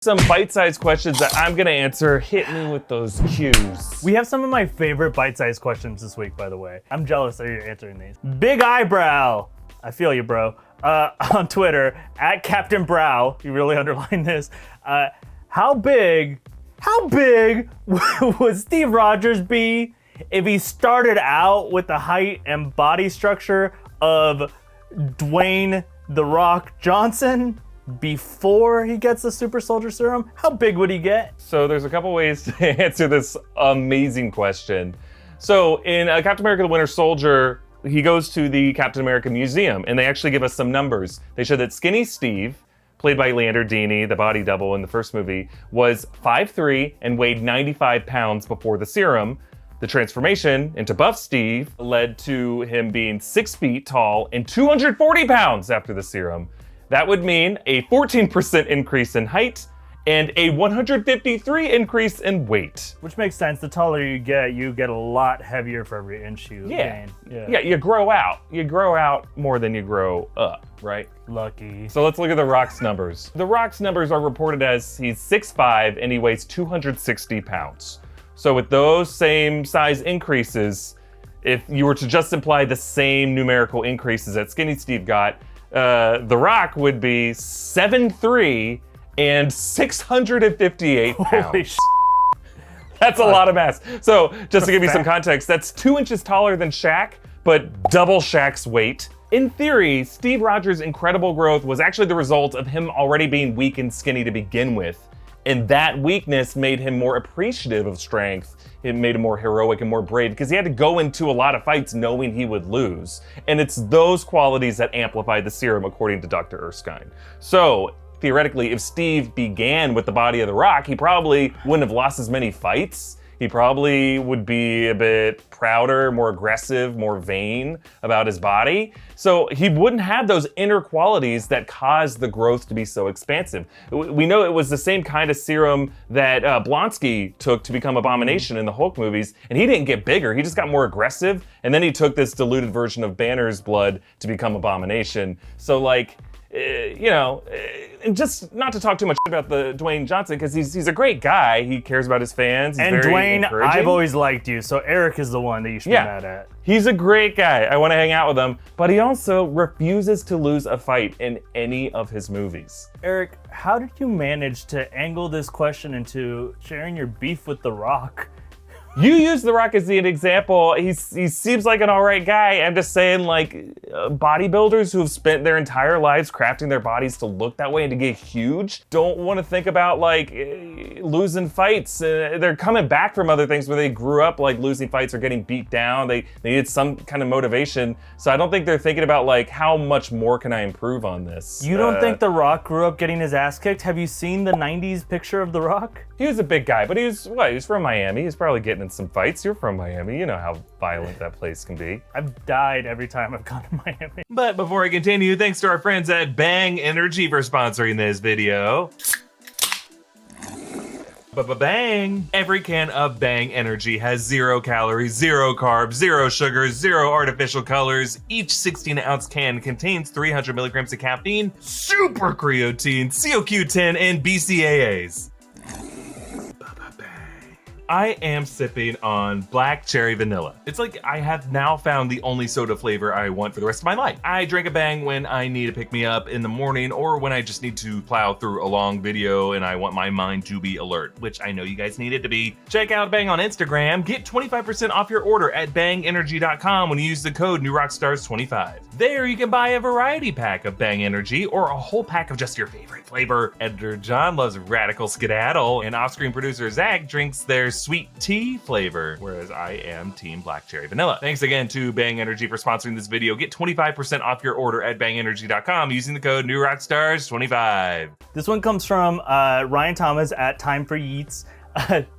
Some bite-sized questions that I'm gonna answer. Hit me with those cues. We have some of my favorite bite-sized questions this week, by the way. I'm jealous that you're answering these. Big Eyebrow, I feel you, bro. On Twitter, at Captain Brow, you really underline this. How big would Steve Rogers be if he started out with the height and body structure of Dwayne The Rock Johnson before he gets the Supersoldier Serum? How big would he get? So there's a couple ways to answer this amazing question. So in Captain America the Winter Soldier, he goes to the Captain America Museum and they actually give us some numbers. They show that Skinny Steve, played by Leander Dini, the body double in the first movie, was 5'3" and weighed 95 pounds before the serum. The transformation into Buff Steve led to him being 6 feet tall and 240 pounds after the serum. That would mean a 14% increase in height and a 153 increase in weight. Which makes sense. The taller you get a lot heavier for every inch you gain. Yeah, you grow out. You grow out more than you grow up, right? Lucky. So let's look at The Rock's numbers. The Rock's numbers are reported as he's 6'5" and he weighs 260 pounds. So with those same size increases, if you were to just apply the same numerical increases that Skinny Steve got, The Rock would be 7'3" and 658 pounds. Holy sh**. That's a lot of mass. So just to give you some context, that's 2 inches taller than Shaq, but double Shaq's weight. In theory, Steve Rogers' incredible growth was actually the result of him already being weak and skinny to begin with. And that weakness made him more appreciative of strength. It made him more heroic and more brave because he had to go into a lot of fights knowing he would lose. And it's those qualities that amplify the serum, according to Dr. Erskine. So theoretically, if Steve began with the body of The Rock, he probably wouldn't have lost as many fights. He probably would be a bit prouder, more aggressive, more vain about his body. So he wouldn't have those inner qualities that caused the growth to be so expansive. We know it was the same kind of serum that Blonsky took to become Abomination in the Hulk movies, and he didn't get bigger, he just got more aggressive, and then he took this diluted version of Banner's blood to become Abomination. So like, and just not to talk too much about the Dwayne Johnson, because he's a great guy. He cares about his fans. He's and very Dwayne, encouraging. I've always liked you, so Erik is the one that you should be mad at. He's a great guy. I want to hang out with him, but he also refuses to lose a fight in any of his movies. Erik, how did you manage to angle this question into sharing your beef with The Rock? You use The Rock as an example. He seems like an all right guy. I'm just saying, like, bodybuilders who have spent their entire lives crafting their bodies to look that way and to get huge don't want to think about, like, losing fights. They're coming back from other things where they grew up, like, losing fights or getting beat down. They needed some kind of motivation. So I don't think they're thinking about, like, how much more can I improve on this? You don't think The Rock grew up getting his ass kicked? Have you seen the 90s picture of The Rock? He was a big guy, but he was from Miami. He's probably getting in some fights. You're from Miami. You know how violent that place can be. I've died every time I've gone to Miami. But before I continue, thanks to our friends at Bang Energy for sponsoring this video. Bang! Every can of Bang Energy has 0 calories, 0 carbs, 0 sugars, 0 artificial colors. Each 16-ounce can contains 300 milligrams of caffeine, super creatine, CoQ10, and BCAAs. I am sipping on black cherry vanilla. It's like I have now found the only soda flavor I want for the rest of my life. I drink a Bang when I need to pick me up in the morning or when I just need to plow through a long video and I want my mind to be alert, which I know you guys need it to be. Check out Bang on Instagram. Get 25% off your order at bangenergy.com when you use the code NewRockstars25. There you can buy a variety pack of Bang Energy or a whole pack of just your favorite flavor. Editor John loves Radical Skedaddle and off-screen producer Zach drinks their sweet tea flavor, whereas I am team black cherry vanilla. Thanks again to Bang Energy for sponsoring this video. Get 25% off your order at bangenergy.com using the code NewRockstars25. This one comes from Ryan Thomas at Time for Yeats.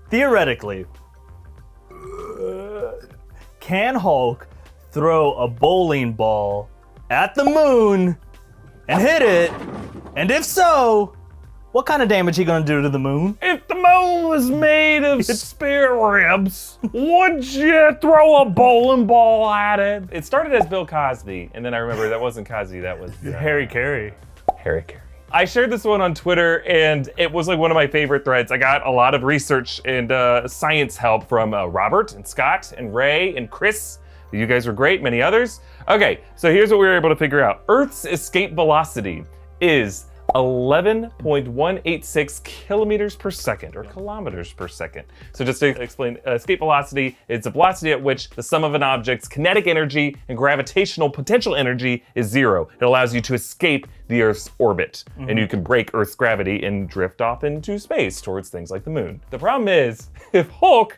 Theoretically, can Hulk throw a bowling ball at the moon and hit it? And if so, what kind of damage he gonna do to the moon? If the moon was made of spare ribs, would you throw a bowling ball at it? It started as Bill Cosby, and then I remember that wasn't Cosby, that was Harry Carey. Harry Carey. I shared this one on Twitter, and it was like one of my favorite threads. I got a lot of research and science help from Robert and Scott and Ray and Chris. You guys were great, many others. Okay, so here's what we were able to figure out. Earth's escape velocity is 11.186 kilometers per second, or kilometers per second. So just to explain, escape velocity is the velocity at which the sum of an object's kinetic energy and gravitational potential energy is 0. It allows you to escape the Earth's orbit, and you can break Earth's gravity and drift off into space towards things like the moon. The problem is, if Hulk,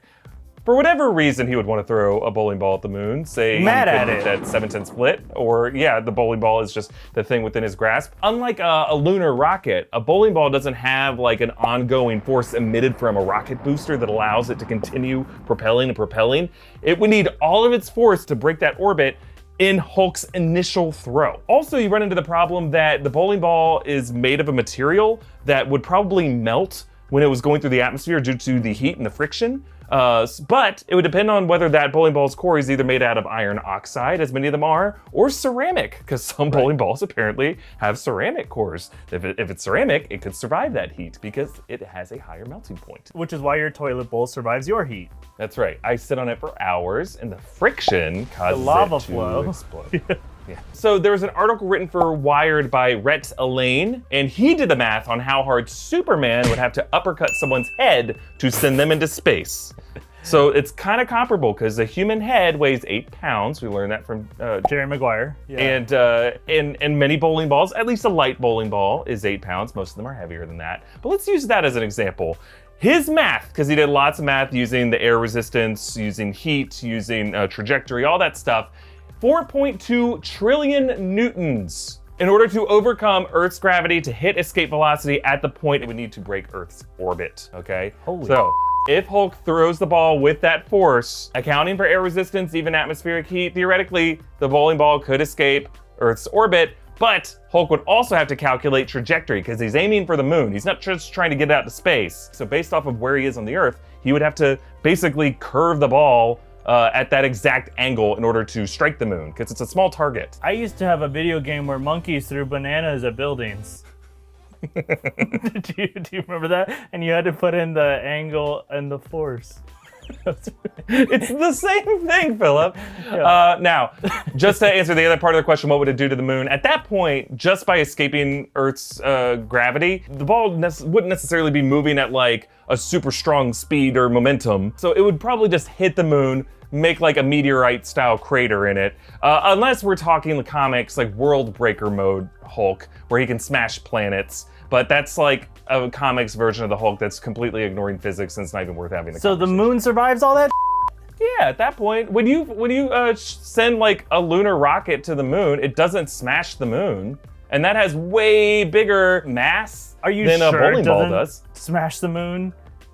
for whatever reason he would want to throw a bowling ball at the moon, say Mad at he it. that 7/10 split, or yeah, the bowling ball is just the thing within his grasp. Unlike a lunar rocket, a bowling ball doesn't have like an ongoing force emitted from a rocket booster that allows it to continue propelling and propelling. It would need all of its force to break that orbit in Hulk's initial throw. Also, you run into the problem that the bowling ball is made of a material that would probably melt when it was going through the atmosphere due to the heat and the friction. But it would depend on whether that bowling ball's core is either made out of iron oxide, as many of them are, or ceramic, because some bowling balls apparently have ceramic cores. If it's ceramic, it could survive that heat because it has a higher melting point. Which is why your toilet bowl survives your heat. That's right. I sit on it for hours, and the friction causes lava it to flow. explode. Yeah. So there was an article written for Wired by Rhett Elaine, and he did the math on how hard Superman would have to uppercut someone's head to send them into space. So it's kind of comparable because a human head weighs 8 pounds. We learned that from Jerry Maguire. Yeah. And many bowling balls, at least a light bowling ball, is 8 pounds. Most of them are heavier than that. But let's use that as an example. His math, because he did lots of math using the air resistance, using heat, using trajectory, all that stuff. 4.2 trillion newtons in order to overcome Earth's gravity to hit escape velocity at the point it would need to break Earth's orbit, okay? So if Hulk throws the ball with that force, accounting for air resistance, even atmospheric heat, theoretically, the bowling ball could escape Earth's orbit, but Hulk would also have to calculate trajectory because he's aiming for the moon. He's not just trying to get out to space. So based off of where he is on the Earth, he would have to basically curve the ball at that exact angle in order to strike the moon, because it's a small target. I used to have a video game where monkeys threw bananas at buildings. do you remember that? And you had to put in the angle and the force. It's the same thing, Philip. Yeah. Now, just to answer the other part of the question, what would it do to the moon? At that point, just by escaping Earth's gravity, the ball wouldn't necessarily be moving at like a super strong speed or momentum. So it would probably just hit the moon, make like a meteorite style crater in it. Unless we're talking the comics like World Breaker mode Hulk, where he can smash planets. But that's like a comics version of the Hulk that's completely ignoring physics and it's not even worth having the So the conversation. moon survives all that? Yeah, at that point, when you send like a lunar rocket to the moon, it doesn't smash the moon. And that has way bigger mass than a bowling ball does. Smash the moon?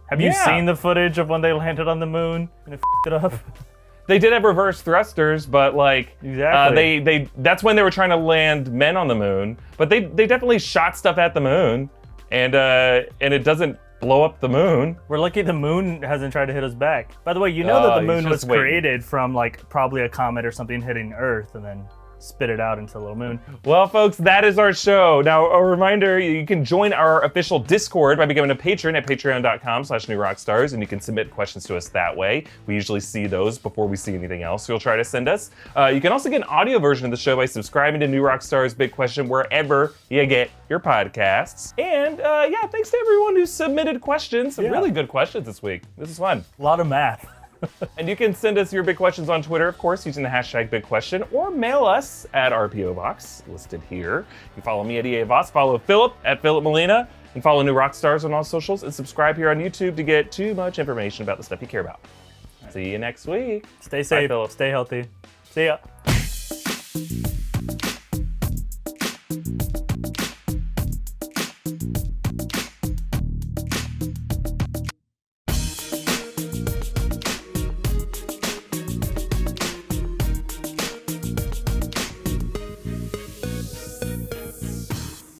Have you seen the footage of when they landed on the moon and it f***ed it up? They did have reverse thrusters, but like Exactly. that's when they were trying to land men on the moon. But they definitely shot stuff at the moon, and it doesn't blow up the moon. We're lucky the moon hasn't tried to hit us back. By the way, you know that the moon was created from like probably a comet or something hitting Earth and then spit it out into a little moon. Well, folks, that is our show. Now, a reminder, you can join our official Discord by becoming a patron at patreon.com/newrockstars, and you can submit questions to us that way. We usually see those before we see anything else you'll try to send us. You can also get an audio version of the show by subscribing to New Rockstars Big Question wherever you get your podcasts. And yeah, thanks to everyone who submitted questions. Some really good questions this week. This is fun. A lot of math. And you can send us your big questions on Twitter, of course, using the hashtag Big Question, or mail us at our PO Box, listed here. You can follow me at EA Voss, follow Filup at Filup Molina, and follow New Rockstars on all socials, and subscribe here on YouTube to get too much information about the stuff you care about. See you next week. Stay safe, Bye, Philip. stay healthy. See ya.